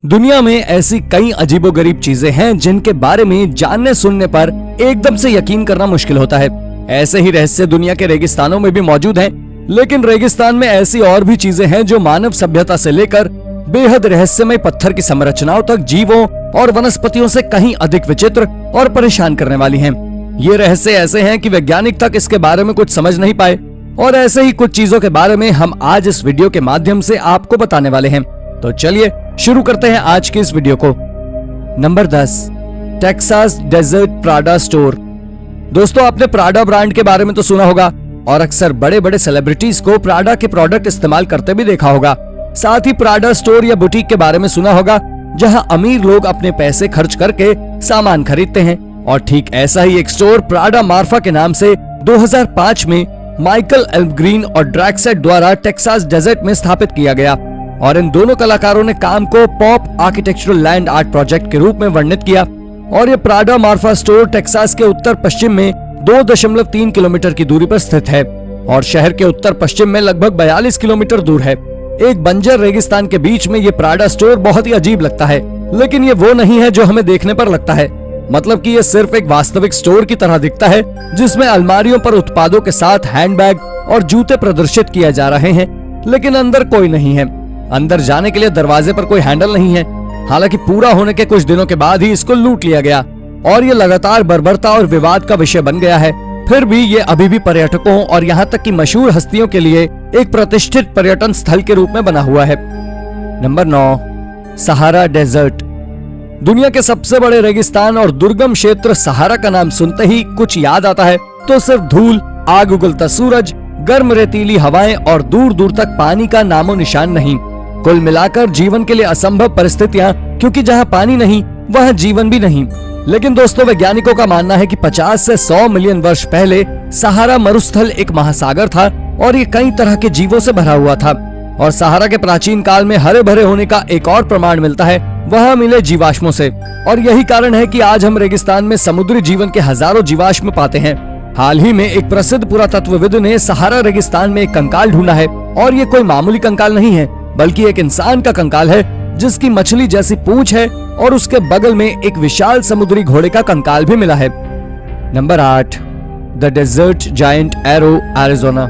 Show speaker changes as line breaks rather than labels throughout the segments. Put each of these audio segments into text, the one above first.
दुनिया में ऐसी कई अजीबोगरीब चीजें हैं जिनके बारे में जानने सुनने पर एकदम से यकीन करना मुश्किल होता है। ऐसे ही रहस्य दुनिया के रेगिस्तानों में भी मौजूद हैं, लेकिन रेगिस्तान में ऐसी और भी चीजें हैं जो मानव सभ्यता से लेकर बेहद रहस्यमय पत्थर की संरचनाओं तक जीवों और वनस्पतियों से कहीं अधिक विचित्र और परेशान करने वाली हैं। ये रहस्य ऐसे हैं कि वैज्ञानिक तक इसके बारे में कुछ समझ नहीं पाए, और ऐसे ही कुछ चीजों के बारे में हम आज इस वीडियो के माध्यम से आपको बताने वाले हैं। तो चलिए शुरू करते हैं आज की इस वीडियो को। Number 10, Texas desert Prada store. दोस्तों, आपने प्राडा ब्रांड के बारे में तो सुना होगा और अक्सर बड़े बड़े सेलिब्रिटीज को प्राडा के प्रोडक्ट इस्तेमाल करते भी देखा होगा। साथ ही प्राडा स्टोर या बुटीक के बारे में सुना होगा जहां अमीर लोग अपने पैसे खर्च करके सामान खरीदते हैं। और ठीक ऐसा ही एक स्टोर प्राडा मार्फा के नाम से 2005 में माइकल एल्ग्रीन और ड्रैक्सेट द्वारा टेक्सास डेजर्ट में स्थापित किया गया। और इन दोनों कलाकारों ने काम को pop architectural land art project के रूप में वर्णित किया। और ये प्राडा मार्फा स्टोर टेक्सास के उत्तर पश्चिम में 2.3 किलोमीटर की दूरी पर स्थित है और शहर के उत्तर पश्चिम में लगभग 42 किलोमीटर दूर है। एक बंजर रेगिस्तान के बीच में ये प्राडा स्टोर बहुत ही अजीब लगता है, लेकिन ये वो नहीं है जो हमें देखने पर लगता है। मतलब कि ये सिर्फ एक वास्तविक स्टोर की तरह दिखता है जिसमें अलमारियों पर उत्पादों के साथ हैंडबैग और जूते प्रदर्शित किए जा रहे हैं, लेकिन अंदर कोई नहीं है। अंदर जाने के लिए दरवाजे पर कोई हैंडल नहीं है। हालांकि पूरा होने के कुछ दिनों के बाद ही इसको लूट लिया गया और ये लगातार बर्बरता और विवाद का विषय बन गया है। फिर भी ये अभी भी पर्यटकों और यहाँ तक कि मशहूर हस्तियों के लिए एक प्रतिष्ठित पर्यटन स्थल के रूप में बना हुआ है। Number 9, Sahara desert. दुनिया के सबसे बड़े रेगिस्तान और दुर्गम क्षेत्र सहारा का नाम सुनते ही कुछ याद आता है तो सिर्फ धूल, आग उगलता सूरज, गर्म रेतीली हवाएं और दूर दूर तक पानी का नामो निशान नहीं। कुल मिलाकर जीवन के लिए असंभव परिस्थितियां, क्योंकि जहां पानी नहीं वहां जीवन भी नहीं। लेकिन दोस्तों, वैज्ञानिकों का मानना है कि 50 से 100 मिलियन वर्ष पहले सहारा मरुस्थल एक महासागर था और ये कई तरह के जीवों से भरा हुआ था। और सहारा के प्राचीन काल में हरे भरे होने का एक और प्रमाण मिलता है वहां मिले जीवाश्मों से। और यही कारण है कि आज हम रेगिस्तान में समुद्री जीवन के हजारों जीवाश्म पाते हैं। हाल ही में एक प्रसिद्ध पुरातत्वविद ने सहारा रेगिस्तान में एक कंकाल ढूंढा है, और ये कोई मामूली कंकाल नहीं है बल्कि एक इंसान का कंकाल है जिसकी मछली जैसी पूंछ है और उसके बगल में एक विशाल समुद्री घोड़े का कंकाल भी मिला है। Number 8, the desert giant arrow, Arizona.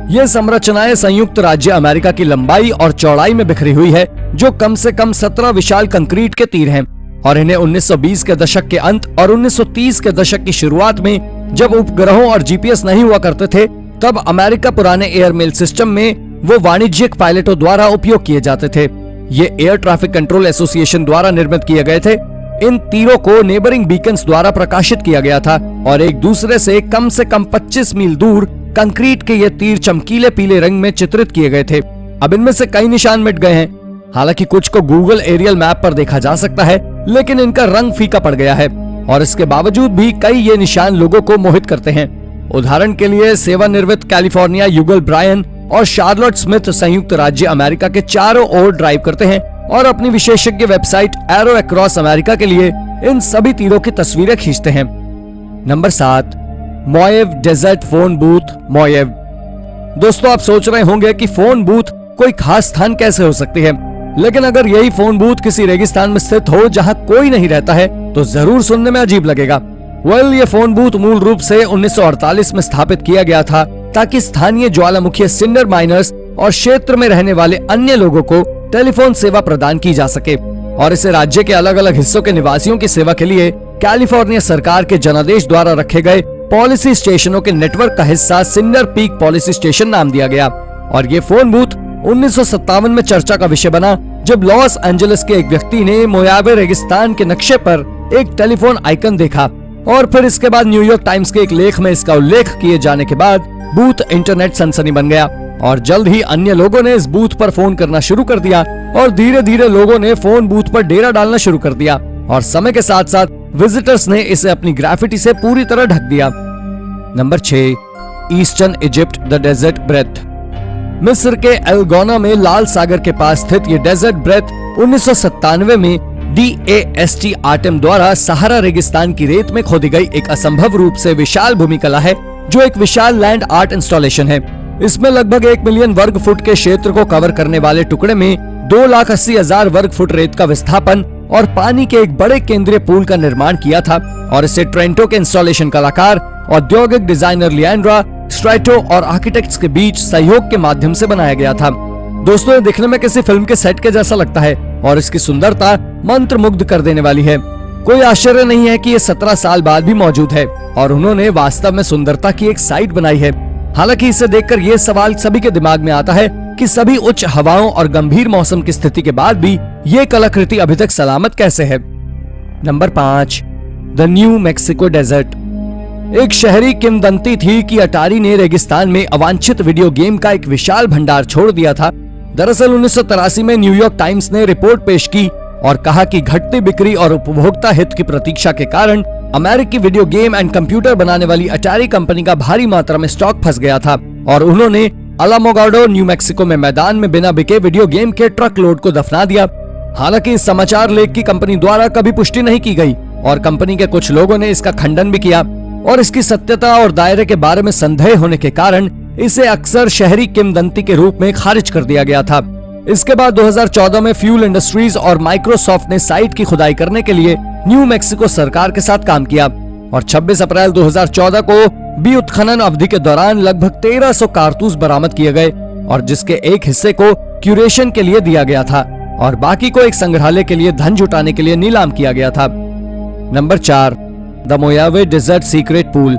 यह संरचनाएं संयुक्त राज्य अमेरिका की लंबाई और चौड़ाई में बिखरी हुई है, जो कम से कम 17 विशाल कंक्रीट के तीर हैं। और इन्हें 1920 के दशक के अंत और 1930 के दशक की शुरुआत में, जब उपग्रहों और जीपीएस नहीं हुआ करते थे, तब अमेरिका पुराने एयरमेल सिस्टम में वो वाणिज्यिक पायलटों द्वारा उपयोग किए जाते थे। ये एयर ट्रैफिक कंट्रोल एसोसिएशन द्वारा निर्मित किए गए थे। इन तीरों को नेबरिंग बीकन्स द्वारा प्रकाशित किया गया था और एक दूसरे से कम 25 मील दूर कंक्रीट के ये तीर चमकीले पीले रंग में चित्रित किए गए थे। अब इनमें से कई निशान मिट गए हैं। हालांकि कुछ को गूगल एरियल मैप पर देखा जा सकता है, लेकिन इनका रंग फीका पड़ गया है और इसके बावजूद भी कई ये निशान लोगों को मोहित करते हैं। उदाहरण के लिए सेवानिवृत्त कैलिफोर्निया युगल ब्रायन और शार्लोट स्मिथ संयुक्त राज्य अमेरिका के चारों ओर ड्राइव करते हैं और अपनी विशेषज्ञ वेबसाइट एरो अक्रॉस अमेरिका के लिए इन सभी तीरों की तस्वीरें खींचते हैं। Number 7, Mojave desert phone booth, Mojave. दोस्तों, आप सोच रहे होंगे कि फोन बूथ कोई खास स्थान कैसे हो सकती है, लेकिन अगर यही फोन बूथ किसी रेगिस्तान में स्थित हो जहां कोई नहीं रहता है तो जरूर सुनने में अजीब लगेगा। ये फोन बूथ मूल रूप से 1948 में स्थापित किया गया था ताकि स्थानीय ज्वालामुखी सिंडर माइनर्स और क्षेत्र में रहने वाले अन्य लोगों को टेलीफोन सेवा प्रदान की जा सके। और इसे राज्य के अलग अलग हिस्सों के निवासियों की सेवा के लिए कैलिफोर्निया सरकार के जनादेश द्वारा रखे गए पॉलिसी स्टेशनों के नेटवर्क का हिस्सा सिंडर पीक पॉलिसी स्टेशन नाम दिया गया। और ये फोन बूथ 1957 में चर्चा का विषय बना, जब लॉस एंजलिस के एक व्यक्ति ने मोयावे रेगिस्तान के नक्शे पर एक टेलीफोन आइकन देखा और फिर इसके बाद न्यूयॉर्क टाइम्स के एक लेख में इसका उल्लेख किए जाने के बाद बूथ इंटरनेट सनसनी बन गया और जल्द ही अन्य लोगों ने इस बूथ पर फोन करना शुरू कर दिया और धीरे धीरे लोगों ने फोन बूथ पर डेरा डालना शुरू कर दिया और समय के साथ साथ विजिटर्स ने इसे अपनी ग्राफिटी से पूरी तरह ढक दिया। Number 6, eastern Egypt, the desert breath. मिस्र के एल्गोना में लाल सागर के पास स्थित ये डेजर्ट ब्रेथ 1997 में DAST आर्टेम द्वारा सहारा रेगिस्तान की रेत में खोदी गई एक असंभव रूप से विशाल भूमि कला है, जो एक विशाल लैंड आर्ट इंस्टॉलेशन है। इसमें लगभग 1 मिलियन वर्ग फुट के क्षेत्र को कवर करने वाले टुकड़े में 2,80,000 वर्ग फुट रेत का विस्थापन और पानी के एक बड़े केंद्रीय पूल का निर्माण किया था और इसे ट्रेंटो के इंस्टॉलेशन कलाकार, औद्योगिक डिजाइनर लिएंड्रा स्ट्राइटो और आर्किटेक्ट्स के बीच सहयोग के माध्यम से बनाया गया था। दोस्तों, ये दिखने में किसी फिल्म के सेट के जैसा लगता है और इसकी सुंदरता मंत्रमुग्ध कर देने वाली है। कोई आश्चर्य नहीं है कि ये 17 साल बाद भी मौजूद है और उन्होंने वास्तव में सुंदरता की एक साइट बनाई है। हालांकि इसे देखकर ये सवाल सभी के दिमाग में आता है कि सभी उच्च हवाओं और गंभीर मौसम की स्थिति के बाद भी ये कलाकृति अभी तक सलामत कैसे है। Number 5, the New Mexico desert. एक शहरी किंवदंती थी कि अटारी ने रेगिस्तान में अवांछित वीडियो गेम का एक विशाल भंडार छोड़ दिया था। दरअसल 1983 में न्यूयॉर्क टाइम्स ने रिपोर्ट पेश की और कहा कि घटती बिक्री और उपभोक्ता हित की प्रतीक्षा के कारण अमेरिकी वीडियो गेम एंड कंप्यूटर बनाने वाली अटारी कंपनी का भारी मात्रा में स्टॉक फंस गया था और उन्होंने अलामोगाडो, न्यू मैक्सिको में मैदान में बिना बिके वीडियो गेम के ट्रक लोड को दफना दिया। हालांकि इस समाचार लेख की कंपनी द्वारा कभी पुष्टि नहीं की गई और कंपनी के कुछ लोगों ने इसका खंडन भी किया और इसकी सत्यता और दायरे के बारे में संदेह होने के कारण इसे अक्सर शहरी किंवदंती के रूप में खारिज कर दिया गया था। इसके बाद 2014 में फ्यूल इंडस्ट्रीज और माइक्रोसॉफ्ट ने साइट की खुदाई करने के लिए न्यू मैक्सिको सरकार के साथ काम किया और 26 अप्रैल 2014 को भी उत्खनन अवधि के दौरान लगभग 1300 कारतूस बरामद किए गए और जिसके एक हिस्से को क्यूरेशन के लिए दिया गया था और बाकी को एक संग्रहालय के लिए धन जुटाने के लिए नीलाम किया गया था। Number 4, the Mojave desert secret pool.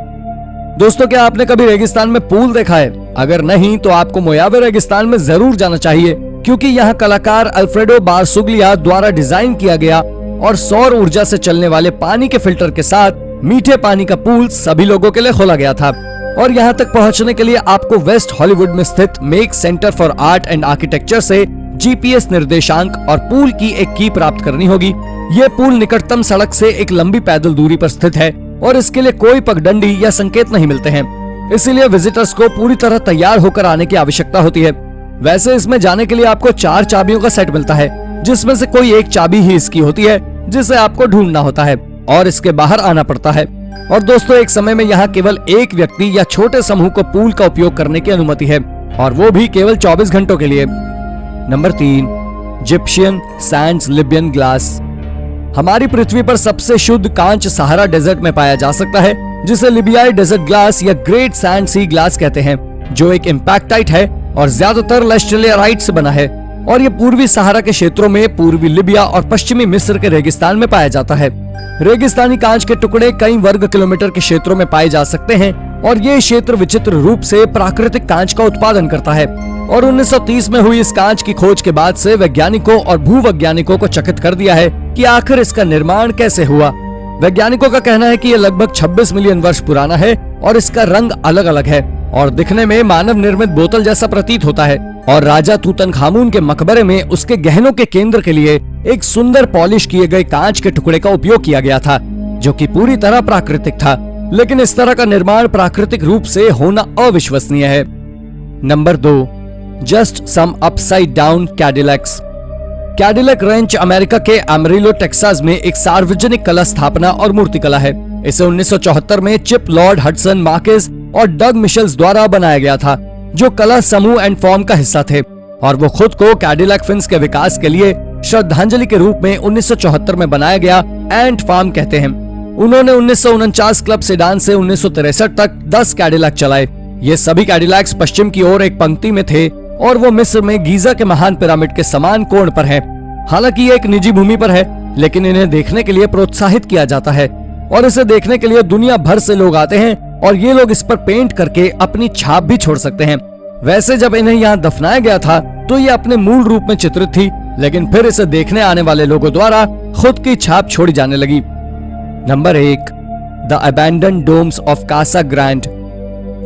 दोस्तों, क्या आपने कभी रेगिस्तान में पूल देखा है? अगर नहीं तो आपको मोयावे रेगिस्तान में जरूर जाना चाहिए क्योंकि यहाँ कलाकार अल्फ्रेडो बारसुगलिया द्वारा डिजाइन किया गया और सौर ऊर्जा से चलने वाले पानी के फिल्टर के साथ मीठे पानी का पूल सभी लोगों के लिए खोला गया था और यहाँ तक पहुँचने के लिए आपको वेस्ट हॉलीवुड में स्थित make centre for art and architecture से जीपीएस निर्देशांक और पूल की एक की प्राप्त करनी होगी। ये पूल निकटतम सड़क से एक लंबी पैदल दूरी पर स्थित है और इसके लिए कोई पगडंडी या संकेत नहीं मिलते हैं, इसीलिए विजिटर्स को पूरी तरह तैयार होकर आने की आवश्यकता होती है। वैसे इसमें जाने के लिए आपको 4 चाबियों का सेट मिलता है जिसमें से कोई एक चाबी ही इसकी होती है जिसे आपको ढूंढना होता है और इसके बाहर आना पड़ता है। और दोस्तों, एक समय में यहाँ केवल एक व्यक्ति या छोटे समूह को पूल का उपयोग करने की अनुमति है और वो भी केवल 24 घंटों के लिए। Number 3, Egyptian sands Libyan glass. हमारी पृथ्वी पर सबसे शुद्ध कांच सहारा डेजर्ट में पाया जा सकता है जिसे लिबियाई डेजर्ट ग्लास या ग्रेट सैंड सी ग्लास कहते हैं, जो एक इम्पैक्टाइट है और ज्यादातर लेस्टेरियाराइट से बना है और ये पूर्वी सहारा के क्षेत्रों में पूर्वी लिबिया और पश्चिमी मिस्र के रेगिस्तान में पाया जाता है। रेगिस्तानी कांच के टुकड़े कई वर्ग किलोमीटर के क्षेत्रों में पाए जा सकते हैं और ये क्षेत्र विचित्र रूप से प्राकृतिक कांच का उत्पादन करता है और 1930 में हुई इस कांच की खोज के बाद से वैज्ञानिकों और भूवैज्ञानिकों को चकित कर दिया है कि आखिर इसका निर्माण कैसे हुआ। वैज्ञानिकों का कहना है कि यह लगभग 26 मिलियन वर्ष पुराना है और इसका रंग अलग अलग है और दिखने में मानव निर्मित बोतल जैसा प्रतीत होता है और राजा तूतनखामून के मकबरे में उसके गहनों के केंद्र के लिए एक सुंदर पॉलिश किए गए कांच के टुकड़े का उपयोग किया गया था जो कि पूरी तरह प्राकृतिक था, लेकिन इस तरह का निर्माण प्राकृतिक रूप से होना अविश्वसनीय है। Number 2, just some upside down Cadillacs. Cadillac ranch America के अमरीलो टेक्सास में एक सार्वजनिक कला स्थापना और मूर्तिकला है। इसे 1974 में चिप लॉर्ड हडसन मार्केज और डग मिशेल्स द्वारा बनाया गया था जो कला समूह एंड फॉर्म का हिस्सा थे और वो खुद को कैडिलैक फिन्स के विकास के लिए श्रद्धांजलि के रूप में 1974 में बनाया गया एंट फार्म कहते हैं। उन्होंने 1949 क्लब सेडान से 1963 तक 10 कैडिलैक चलाए। ये सभी कैडिलैक्स पश्चिम की ओर एक पंक्ति में थे और वो मिस्र में गीजा के महान पिरामिड के समान कोण पर है। हालांकि ये एक निजी भूमि पर है, लेकिन इन्हें देखने के लिए प्रोत्साहित किया जाता है और इसे देखने के लिए दुनिया भर से लोग आते हैं और ये लोग इस पर पेंट करके अपनी छाप भी छोड़ सकते हैं। वैसे जब इन्हें यहाँ दफनाया गया था तो ये अपने मूल रूप में चित्रित थी, लेकिन फिर इसे देखने आने वाले लोगों द्वारा खुद की छाप छोड़ी जाने लगी। Number 1, the abandoned domes of Casa Grande.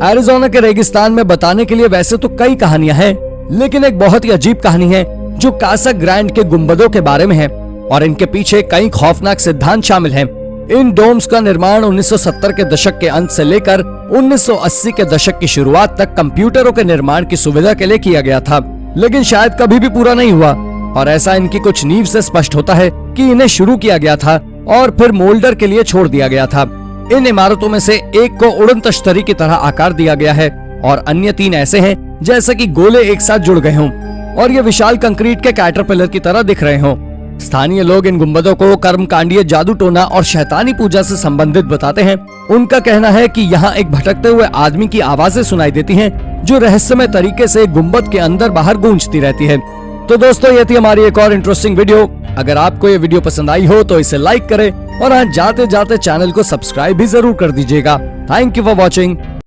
Arizona के रेगिस्तान में बताने के लिए वैसे तो कई कहानियां हैं, लेकिन एक बहुत ही अजीब कहानी है जो कासा ग्रैंड के गुंबदों के बारे में है और इनके पीछे कई खौफनाक सिद्धांत शामिल हैं। इन डोम्स का निर्माण 1970 के दशक के अंत से लेकर 1980 के दशक की शुरुआत तक कंप्यूटरों के निर्माण की सुविधा के लिए किया गया था, लेकिन शायद कभी भी पूरा नहीं हुआ और ऐसा इनकी कुछ नींव से स्पष्ट होता है कि इन्हें शुरू किया गया था और फिर मोल्डर के लिए छोड़ दिया गया था। इन इमारतों में से एक को उड़न तश्तरी की तरह आकार दिया गया है और अन्य 3 ऐसे हैं जैसे कि गोले एक साथ जुड़ गए हों और ये विशाल कंक्रीट के कैटरपिलर की तरह दिख रहे हों। स्थानीय लोग इन गुंबदों को कर्मकांडीय जादू टोना और शैतानी पूजा से संबंधित बताते हैं। उनका कहना है कि यहाँ एक भटकते हुए आदमी की आवाजें सुनाई देती हैं, जो रहस्यमय तरीके से गुंबद के अंदर बाहर गूंजती रहती है। तो दोस्तों, ये थी हमारी एक और इंटरेस्टिंग वीडियो। अगर आपको ये वीडियो पसंद आई हो तो इसे लाइक करें और हाँ, जाते जाते चैनल को सब्सक्राइब भी जरूर कर दीजिएगा। Thank you for watching.